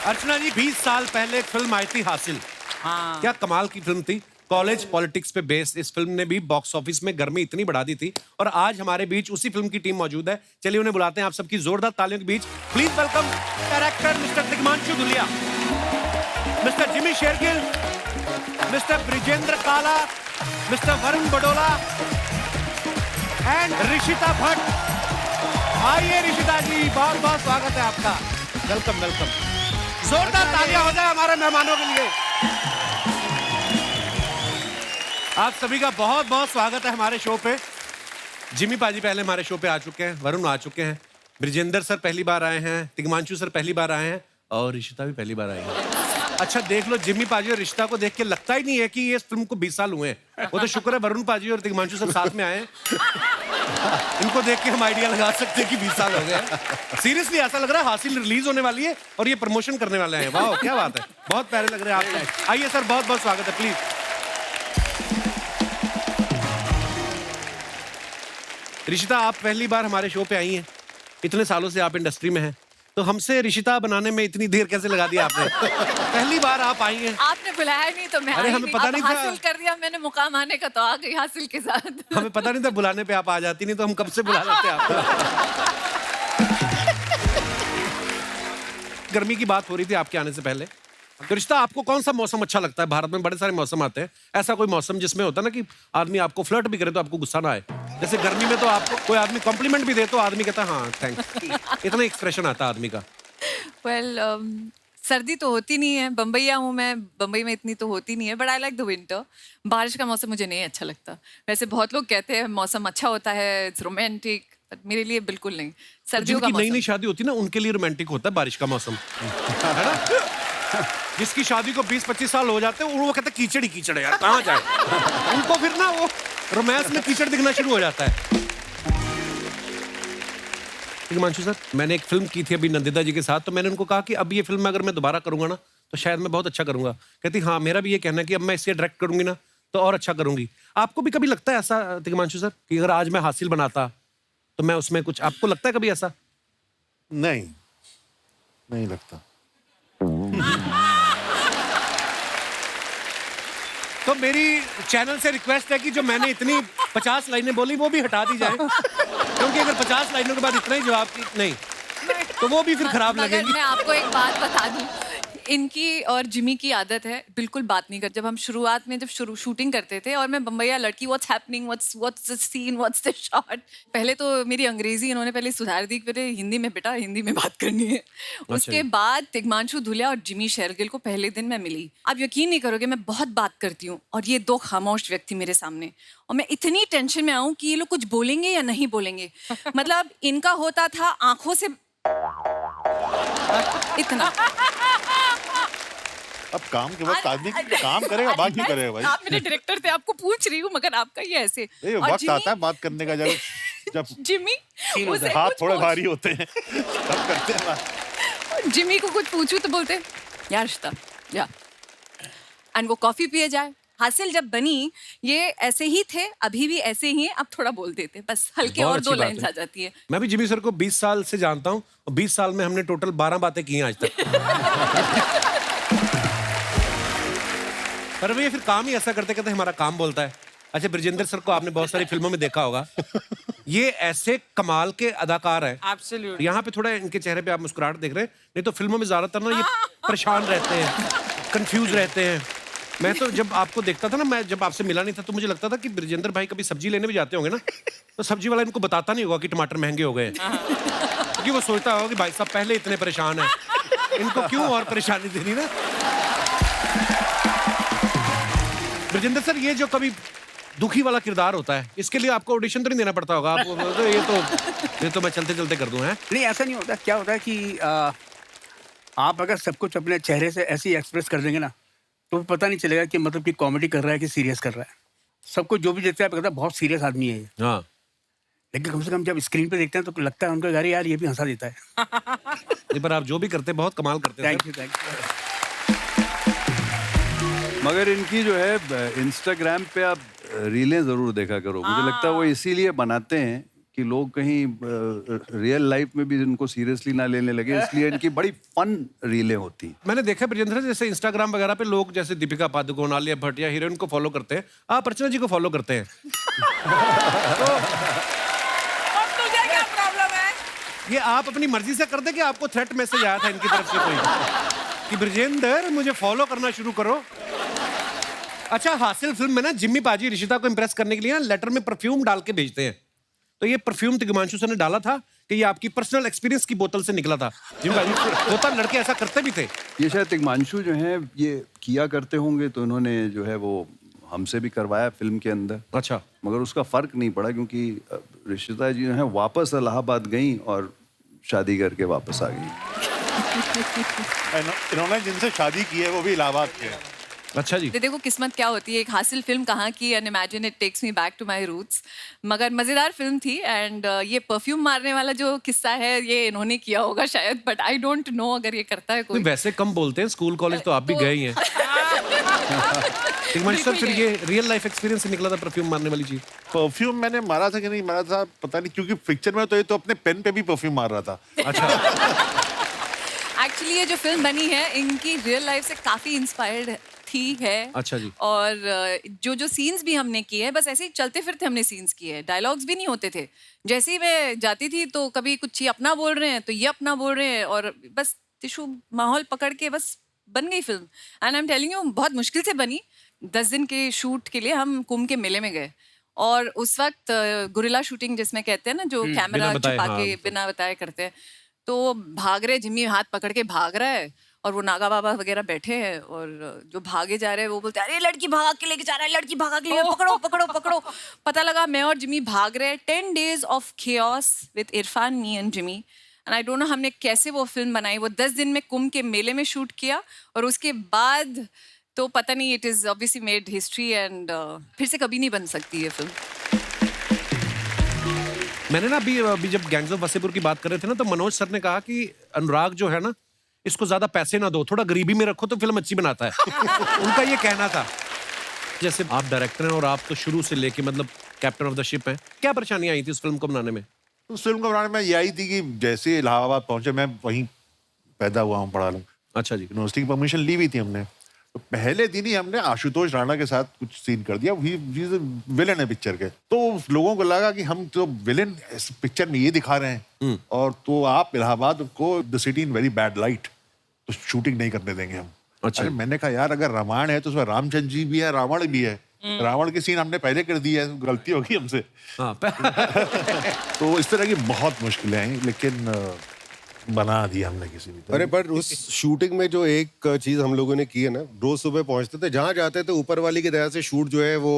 अर्चना जी 20 साल पहले एक फिल्म आई थी हासिल। हाँ। क्या कमाल की फिल्म थी। कॉलेज पॉलिटिक्स पे बेस्ड इस फिल्म ने भी बॉक्स ऑफिस में गर्मी इतनी बढ़ा दी थी और आज हमारे बीच उसी फिल्म की टीम मौजूद है। चलिए उन्हें बुलाते हैं आप सबकी जोरदार तालियों के बीच। Please welcome director mister Tigmanshu Dhulia, mister Jimmy Shergill, mister Brijendra Kala, mister Varun Badola and Rishita Bhatt. आइए ऋषिता जी, बहुत बहुत स्वागत है आपका। Welcome welcome. जोरदार तालियां हो जाए हमारे मेहमानों के लिए। आप सभी का बहुत बहुत स्वागत है हमारे शो पे। जिमी पाजी पहले हमारे शो पे आ चुके हैं, वरुण आ चुके हैं, ब्रिजेंद्र सर पहली बार आए हैं, तिग्मांशु सर पहली बार आए हैं और ऋषिता भी पहली बार आई है। अच्छा देख लो, जिमी पाजी और ऋषिता को देख के लगता ही नहीं है कि ये इस फिल्म को 20 साल हुए हैं। वो तो शुक्र है वरुण पाजी और तिग्मांशु सर साथ में आए हैं। इनको देख के हम आइडिया लगा सकते हैं कि 20 साल हो गए। सीरियसली ऐसा लग रहा है हासिल रिलीज होने वाली है और ये प्रमोशन करने वाले हैं। वाह क्या बात है, बहुत प्यारे लग रहे हैं आप। आइए सर, बहुत बहुत स्वागत है, प्लीज। ऋषिता आप पहली बार हमारे शो पे आई हैं, इतने सालों से आप इंडस्ट्री में हैं, तो हमसे ऋषिता बनाने में इतनी देर कैसे लगा दी आपने? पहली बार आप आई हैं। आपने बुलाया नहीं तो मैं अरे आई हमें नहीं। पता अब नहीं था। हासिल कर दिया मैंने, मुकाम आने का तो आ गई हासिल के साथ। हमें पता नहीं था बुलाने पे आप आ जाती, नहीं तो हम कब से बुला लेते आपको। गर्मी की बात हो रही थी आपके आने से पहले, तो रिश्ता आपको कौन सा मौसम अच्छा लगता है? भारत में बड़े सारे मौसम आते हैं, ऐसा कोई मौसम जिसमें होता है ना कि आदमी आपको फ्लर्ट भी करे तो आपको गुस्सा ना आए? जैसे गर्मी में तो आपको कोई आदमी कॉम्प्लीमेंट भी दे तो आदमी कहता है हाँ थैंक्स, इतना एक्सप्रेशन आता है आदमी का। वेल सर्दी तो होती नहीं है, बम्बईया हूँ मैं, बम्बई में इतनी तो होती नहीं है, but I like the winter. बारिश का मौसम मुझे नहीं अच्छा लगता। वैसे बहुत लोग कहते हैं मौसम अच्छा होता है, इट्स रोमांटिक, बट मेरे लिए बिल्कुल नहीं। सर्दियों का जिनकी नई मौसम। नई शादी होती है ना, उनके लिए रोमांटिक होता है बारिश का मौसम, है ना? जिसकी शादी को 20-25 साल हो जाते हैं वो कहते हैं कीचड़ ही कीचड़ है यार, कहाँ जाए। उनको फिर ना वो रोमांस में कीचड़ दिखना शुरू हो जाता है। तिग्मांशु सर, मैंने एक फिल्म की थी अभी नंदिता जी के साथ, तो मैंने उनको कहा कि अब ये फिल्म अगर मैं दोबारा करूंगा ना तो शायद मैं बहुत अच्छा करूंगा। कहती हाँ मेरा भी ये कहना है कि अब मैं इसे डायरेक्ट करूंगी ना तो और अच्छा करूंगी। आपको भी कभी लगता है ऐसा तिग्मांशु सर कि अगर आज मैं हासिल बनाता तो मैं उसमें कुछ, आपको लगता है कभी ऐसा? नहीं, नहीं लगता। तो मेरी चैनल से रिक्वेस्ट है कि जो मैंने इतनी 50 लाइनें बोली वो भी हटा दी जाए, क्योंकि अगर 50 लाइनों के बाद इतना ही जवाब नहीं तो वो भी फिर खराब मगर लगेगी। मैं आपको एक बात बता दूं, इनकी और जिमी की आदत है बिल्कुल बात नहीं कर। जब हम शुरुआत में जब शूटिंग करते थे और मैं बम्बईया लड़की, what's happening, what's the scene, what's the shot, पहले तो मेरी अंग्रेजी इन्होंने पहले सुधार दी, फिर हिंदी में, बेटा हिंदी में बात करनी है। उसके बाद तिग्मांशु धुलिया और जिमी शेरगिल को पहले दिन मैं मिली, आप यकीन नहीं करोगे, मैं बहुत बात करती हूँ और ये दो खामोश व्यक्ति मेरे सामने, और मैं इतनी टेंशन में आऊँ कि ये लोग कुछ बोलेंगे या नहीं बोलेंगे। मतलब इनका होता था आंखों से इतना। अब काम के वक्त आदमी काम करेगा, बात क्यों करेगा भाई? आप मेरे डायरेक्टर थे, आपको पूछ रही हूँ, मगर आपका ये ऐसे। ये और वक्त आता है बात करने का, जब जिमी उसे हाथ कुछ थोड़े पूछ- भारी होते हैं तब करते हैं बात। जिमी को कुछ पूछूं तो बोलते यार रिश्ता या, एंड वो कॉफी पिए जाए। हासिल जब बनी ये ऐसे ही थे, अभी भी ऐसे ही हैं, अब थोड़ा बोल देते बस हल्के, बहुत और अच्छी दो बात लाइन्स है। आ जाती है। मैं भी जिमी सर को 20 साल से जानता हूँ और 20 साल में हमने टोटल 12 बातें की हैं आज तक। पर ये फिर काम ही ऐसा करते करते हमारा काम बोलता है। अच्छा, ब्रिजेंद्र सर को आपने बहुत सारी फिल्मों में देखा होगा, ये ऐसे कमाल के अदाकार हैं। Absolutely. यहाँ पे थोड़ा इनके चेहरे पे आप मुस्कुराहट देख रहे हैं, नहीं तो फिल्मों में ज्यादातर ना ये परेशान रहते हैं, कंफ्यूज रहते हैं। मैं तो जब आपको देखता था ना, मैं जब आपसे मिला नहीं था तो मुझे लगता था कि ब्रिजेंद्र भाई कभी सब्जी लेने भी जाते होंगे ना तो सब्जी वाला इनको बताता नहीं होगा कि टमाटर महंगे हो गए हैं, क्योंकि वो सोचता होगा कि भाई साहब पहले इतने परेशान हैं, इनको क्यों और परेशानी देनी ना। ब्रिजेंद्र सर, ये जो कभी दुखी वाला किरदार होता है, इसके लिए आपको ऑडिशन तो नहीं देना पड़ता होगा? आपको तो ये तो मैं चलते चलते कर दूं। है नहीं, ऐसा नहीं होता। क्या होता है कि आप अगर सब कुछ अपने चेहरे से ऐसे ही एक्सप्रेस कर देंगे ना तो पता नहीं चलेगा कि मतलब कि कॉमेडी कर रहा है कि सीरियस कर रहा है। सबको जो भी देखता है कहता है बहुत सीरियस आदमी है ये, हाँ, लेकिन कम से कम जब स्क्रीन पे देखते हैं तो लगता है उनको यार ये भी हंसा देता है। नहीं पर आप जो भी करते हैं बहुत कमाल करते हैं। Thank you, thank you. मगर इनकी जो है इंस्टाग्राम पे आप रीलें जरूर देखा करो। मुझे लगता है वो इसीलिए बनाते हैं कि लोग कहीं रियल लाइफ में भी इनको सीरियसली ना लेने लगे, इसलिए इनकी बड़ी फन रीलें होती हैं। मैंने देखा ब्रिजेंद्र सर, जैसे इंस्टाग्राम वगैरह पे लोग जैसे दीपिका पादुकोण, आलिया भट्ट या हीरोइन को फॉलो करते हैं, आप अर्चना जी को फॉलो करते हैं। अब तुझे क्या प्रॉब्लम है? ये आप अपनी मर्जी से करते कि आपको थ्रेट मैसेज आया था इनकी तरफ से कोई कि ब्रिजेंद्र मुझे फॉलो करना शुरू करो? अच्छा, हासिल फिल्म में ना जिम्मी पाजी ऋषिता को इंप्रेस करने के लिए ना लेटर में परफ्यूम डाल के भेजते हैं। तो ये परफ्यूम तिग्मांशु सर ने डाला था कि ये आपकी पर्सनल एक्सपीरियंस की बोतल से निकला था? जिम्मी पाजी होता, लड़के ऐसा करते भी थे। ये शायद तिग्मांशु जो हैं ये किया करते होंगे, तो इन्होंने जो है वो हमसे भी करवाया फिल्म के अंदर। अच्छा। मगर उसका फर्क नहीं पड़ा, क्योंकि ऋषिता जी जो है वापस इलाहाबाद गई और शादी करके वापस आ गई। इन्होंने जिनसे शादी की है वो भी इलाहाबाद के हैं। अच्छा जी। देखो किस्मत क्या होती है, एक हासिल फिल्म कहाँ की, and imagine it takes me back to my roots. मगर मज़ेदार फिल्म थी, एंड ये परफ्यूम मारने वाला जो किस्सा है ये इन्होंने किया होगा शायद, बट आई डोंट नो अगर ये करता है कोई। वैसे कम बोलते हैं, स्कूल कॉलेज तो आप भी गए ही हैं। तिग्मांशु सर, फिर ये रियल लाइफ एक्सपीरियंस से निकला था परफ्यूम मारने वाली चीज? परफ्यूम मैंने मारा था कि नहीं मारा था पता नहीं, क्योंकि पिक्चर में तो ये तो अपने पेन पे भी परफ्यूम मार रहा था। अच्छा। एक्चुअली ये जो फिल्म बनी है इनकी रियल लाइफ से काफ़ी इंस्पायर्ड थी है। अच्छा जी। और जो जो सीन्स भी हमने किए हैं, बस ऐसे ही चलते फिरते हमने सीन्स किए हैं, डायलॉग्स भी नहीं होते थे। जैसे ही मैं जाती थी तो कभी कुछ ये अपना बोल रहे हैं तो ये अपना बोल रहे हैं, और बस टिशू माहौल पकड़ के बस बन गई film. And I am telling you, बहुत मुश्किल से बनी। 10 दिन के शूट के लिए हम कुंभ के मेले में गए, और उस वक्त गुरिल्ला शूटिंग जिसमें कहते हैं ना, जो कैमरा बिना बताए, छुपा हाँ, के बिना बताए करते हैं, तो भाग रहे, जिम्मी हाथ पकड़ के भाग रहा है, और वो नागा बाबा वगैरह बैठे हैं, और जो भागे जा रहे हैं वो बोलते हैं, अरे लड़की भाग के लेके जा रहा है, लड़की भागा के लेके, पकड़ो पकड़ो पकड़ो। पता लगा मैं और जिम्मी भाग रहे हैं। 10 days of chaos with Irfan, me and Jimmy, and I don't know हमने कैसे वो फिल्म बनाई। वो 10 दिन में कुंभ के मेले में शूट किया, और उसके बाद तो पता नहीं, it is obviously made history, and फिर से कभी नहीं बन सकती ये फिल्म। मैंने ना अभी जब गैंग्स ऑफ वसेपुर की बात कर रहे थे ना, तो मनोज सर ने कहा कि अनुराग जो है ना, इसको ज्यादा पैसे ना दो, थोड़ा गरीबी में रखो तो फिल्म अच्छी बनाता है। उनका ये कहना था। जैसे आप डायरेक्टर हैं और आप तो शुरू से लेके मतलब कैप्टन ऑफ द शिप हैं, क्या परेशानियां आई थी उस फिल्म को बनाने में? उस फिल्म को बनाने में ये आई थी कि जैसे इलाहाबाद पहुंचे, मैं वहीं पैदा हुआ हूँ, पढ़ा लूँ। अच्छा जी। यूनिवर्सिटी की परमिशन ली हुई थी हमने, तो पहले दिन ही हमने आशुतोष राणा के साथ कुछ सीन कर दिया। विलन है पिक्चर के, तो लोगों को लगा कि हम तो विलन इस पिक्चर में ये दिखा रहे हैं, और तो आप इलाहाबाद को the city in very bad light, तो शूटिंग नहीं करने देंगे हम। अच्छा। अरे मैंने कहा यार, अगर रामायण है तो उसमें रामचंद्र जी भी है, रावण भी है। रावण के सीन हमने पहले कर दिया है, गलती होगी हमसे। हाँ। तो इस तरह की बहुत मुश्किलें आई, लेकिन बना दिया हमने किसी भी तरह। अरे पर उस शूटिंग में जो एक चीज हम लोगों ने की है ना, रोज सुबह पहुंचते थे, जहां जाते थे ऊपर वाली की दया से शूट जो है वो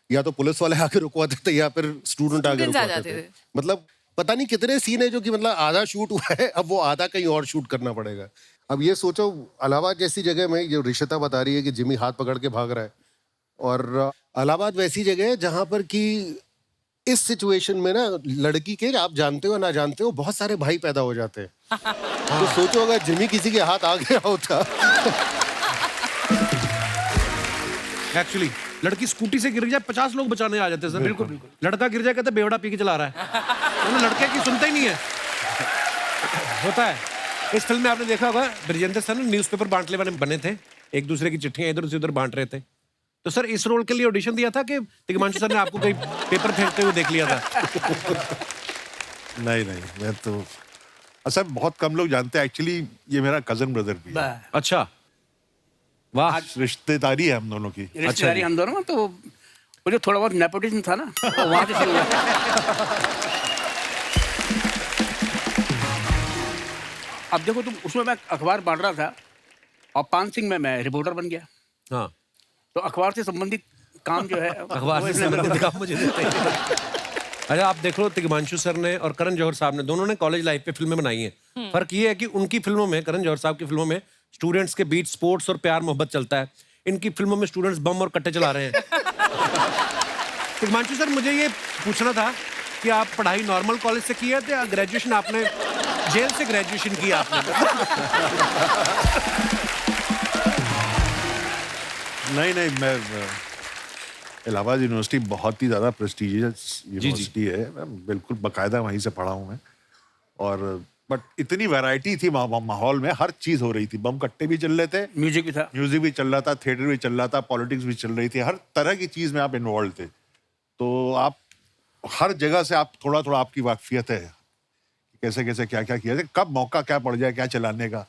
या तो पुलिस वाले आके रुकवाते थे या फिर स्टूडेंट आके Students आ रुकवाते जाते थे। थे। मतलब पता नहीं कितने सीन है जो कि मतलब आधा शूट हुआ है, अब वो आधा कहीं और शूट करना पड़ेगा। अब ये सोचो, इलाहाबाद जैसी जगह में, जो ऋषिता बता रही है कि जिम्मी हाथ पकड़ के भाग रहा है, और इलाहाबाद वैसी जगह है जहां पर कि इस सिचुएशन में ना लड़की के, आप जानते हो ना जानते हो, बहुत सारे भाई पैदा हो जाते हैं। तो सोचो अगर जिम्मी किसी के हाथ आ गया होता। एक्चुअली लड़की स्कूटी से गिर जाए, 50 लोग बचाने आ जाते हैं सर। बिल्कुल बिल्कुल। लड़का गिर जाए, कहते बेवड़ा पी के चला रहा है। तो लड़के की सुनता ही नहीं है। होता है। इस फिल्म में आपने देखा होगा, ब्रिजेंद्र सर न्यूज़पेपर बांटने वाले बने थे, एक दूसरे की चिट्ठियां इधर से उधर बांट रहे थे। तो सर इस रोल के लिए ऑडिशन दिया था कि तिग्मांशु सर ने आपको कहीं पेपर फेंकते हुए देख लिया था? नहीं, मैं तो असल बहुत कम लोग जानते हैं, एक्चुअली ये मेरा कजन ब्रदर भी है। अच्छा, वाह। रिश्तेदारी है हम दोनों की। रिश्तेदारी हम दोनों में, तो वो जो थोड़ा बहुत नेपोटिज्म था ना, वो वहाँ से शुरू हुआ। अब देखो तुम, उसमें मैं अखबार बांट रहा था, और 5 सिंह में मैं रिपोर्टर बन गया। हाँ, तो अखबार से संबंधित काम जो है, अखबार से संबंधित काम मुझे देते हैं। अच्छा, आप देख लो, तिग्मांशु सर ने और करण जौहर साहब ने, दोनों ने कॉलेज लाइफ पे फिल्में बनाई हैं। फर्क ये है कि उनकी फिल्मों में, करण जौहर साहब की फिल्मों में स्टूडेंट्स के बीच स्पोर्ट्स और प्यार मोहब्बत चलता है। इनकी फिल्मों में स्टूडेंट्स बम और कट्टे चला रहे हैं। तिग्मांशु सर, मुझे ये पूछना था कि आप पढ़ाई नॉर्मल कॉलेज से की है या ग्रेजुएशन आपने जेल से ग्रेजुएशन किया आपने? नहीं, इलाहाबाद यूनिवर्सिटी बहुत ही ज़्यादा प्रेस्टिजियस यूनिवर्सिटी है, मैं बिल्कुल बाकायदा वहीं से पढ़ा हूँ मैं। और बट इतनी वैरायटी थी माहौल में, हर चीज़ हो रही थी, बम कट्टे भी चल रहे थे, म्यूजिक भी था। म्यूजिक भी चल रहा था, थिएटर भी चल रहा था, पॉलिटिक्स भी चल रही थी, हर तरह की चीज़ में आप इन्वॉल्व थे। तो आप हर जगह से आप थोड़ा थोड़ा आपकी वाकफियत है कि कैसे कैसे क्या क्या किया जाए, कब मौका क्या पड़ जाए क्या चलाने का।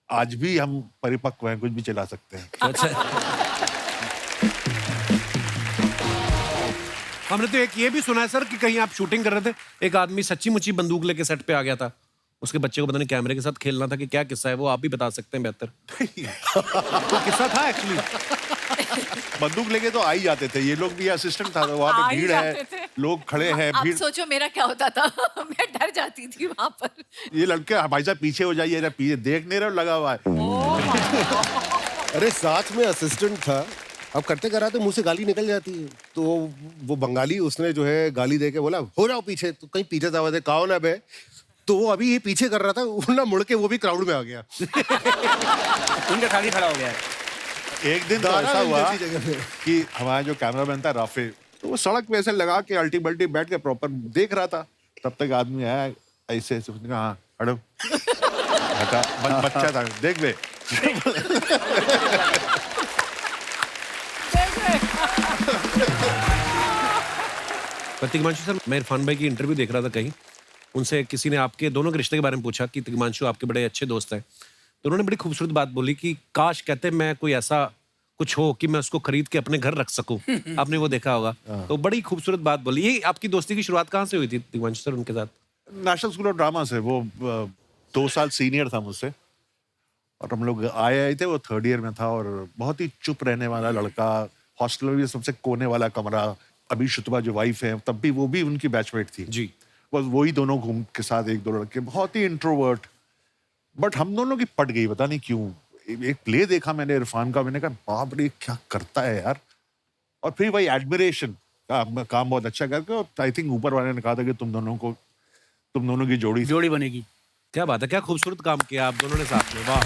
आज भी हम परिपक्व हैं, कुछ भी चला सकते हैं। अच्छा, हमने तो एक ये भी सुना है सर कि कहीं आप शूटिंग कर रहे थे, एक आदमी सच्ची मुच्ची बंदूक लेके सेट पे आ गया था, उसके बच्चे को पता नहीं कैमरे के साथ खेलना था कि क्या किस्सा है, वो आप भी बता सकते हैं बेहतर। तो किस्सा था एक्चुअली। बंदूक लेके तो आ ही जाते थे, ये लोग भी असिस्टेंट था, वहाँ आ पे ही भीड़ जाते है, थे। लोग खड़े हैं, आप भीड़। सोचो मेरा क्या होता था। मैं डर जाती थी वहां पर। ये लड़के भाई साहब पीछे हो जाइए, जरा पीछे देख नहीं रहे हो, लगा हुआ है। अरे साथ में असिस्टेंट था, अब करते कराते मुंह से गाली निकल जाती है, तो वो बंगाली उसने जो है गाली दे के बोला हो जाओ पीछे, तो कहीं पीछे आवाज है कौन है बे, तो वो अभी ये पीछे कर रहा था, वो ना मुड़ के वो भी क्राउड में आ गया। उनका खाली खड़ा हो गया है। एक दिन तो दाना ऐसा हुआ जैसी जगह पे। कि हमारा जो कैमरामैन था राफे, तो वो सड़क पे ऐसे लगा के अल्टी बल्टी बैठ के प्रॉपर देख रहा था, तब तक आदमी आया ऐसे ऐसे, उसने कहा हाँ हटो, हटा, बच्चा था, देख बे। पर तिग्मांशु सर, मैं इरफान भाई की इंटरव्यू देख रहा था कहीं, उनसे किसी ने आपके दोनों के रिश्ते के बारे में पूछा कि तिग्मांशु आपके बड़े अच्छे दोस्त हैं, तो उन्होंने बड़ी खूबसूरत बात बोली कि काश कहते मैं कोई ऐसा कुछ हो कि मैं उसको खरीद के अपने घर रख सकूं। आपने वो देखा होगा, तो बड़ी खूबसूरत बात बोली। ये आपकी दोस्ती की शुरुआत कहाँ से हुई थी तिग्मांशु सर उनके साथ? नेशनल स्कूल ऑफ ड्रामा से, वो 2 साल सीनियर था मुझसे, और हम लोग आए थे, वो 3rd ईयर में था, और बहुत ही चुप रहने वाला लड़का, हॉस्टल में भी सबसे कोने वाला कमरा। अभी शुतबा जो वाइफ है, तब भी वो भी उनकी बैचमेट थी जी। बस वही दोनों घूम के साथ, एक दो लड़के, बहुत ही इंट्रोवर्ट, बट हम दोनों की पट गई, पता नहीं क्यों। एक प्ले देखा मैंने इरफान का, मैंने कहा बाप रे क्या करता है यार, और फिर वही एडमिरेशन, काम बहुत अच्छा करके, और आई थिंक ऊपर वाले ने कहा था कि तुम दोनों की जोड़ी जोड़ी बनेगी। क्या बात है, क्या खूबसूरत काम किया आप दोनों ने साथ में, वाह।